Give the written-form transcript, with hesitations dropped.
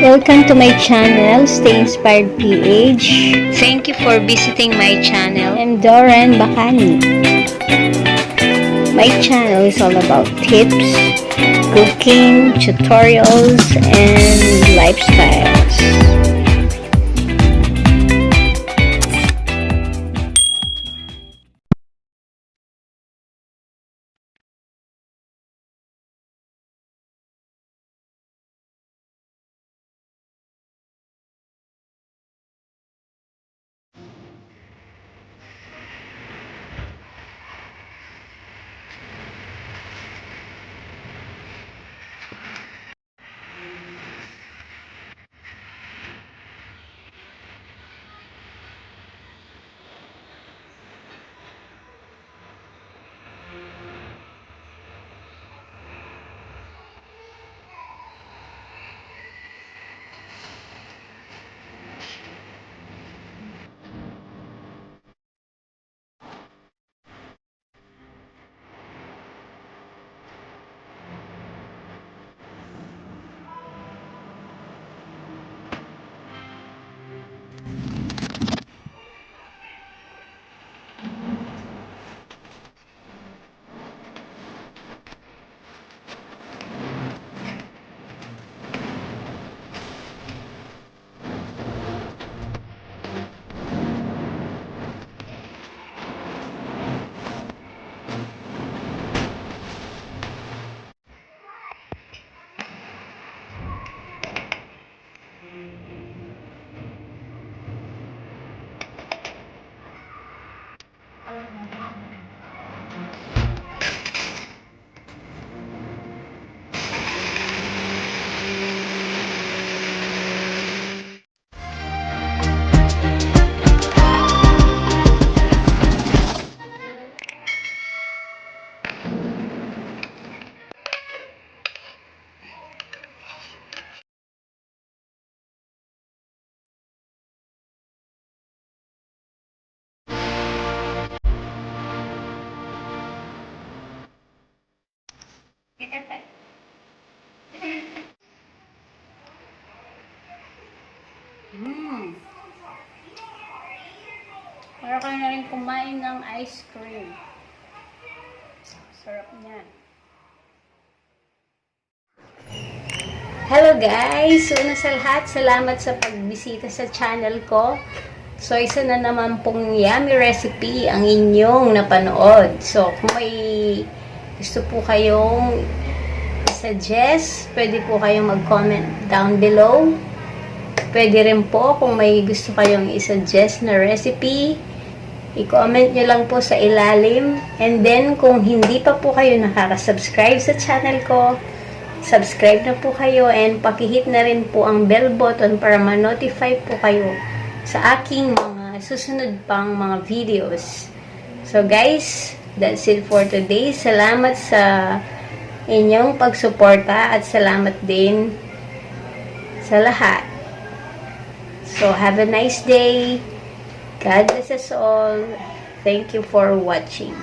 Welcome to my channel, Stay Inspired PH. Thank you for visiting my channel. I'm Doran Bacani. My channel is all about tips, cooking, tutorials, and lifestyles. Para ka na rin kumain ng ice cream. Sarap niyan. Hello guys! Una sa lahat, salamat sa pagbisita sa channel ko. So, isa na naman pong yummy recipe ang inyong napanood. So, kung may gusto po kayong suggest, pwede po kayong mag-comment down below. Pwede rin po kung may gusto kayong i-suggest na recipe, i-comment nyo lang po sa ilalim. And then, kung hindi pa po kayo nakaka-subscribe sa channel ko, subscribe na po kayo and pakihit na rin po ang bell button para ma-notify po kayo sa aking mga susunod pang mga videos. So guys, that's it for today. Salamat sa inyong pagsuporta at salamat din sa lahat. So, have a nice day. God bless us all. Thank you for watching.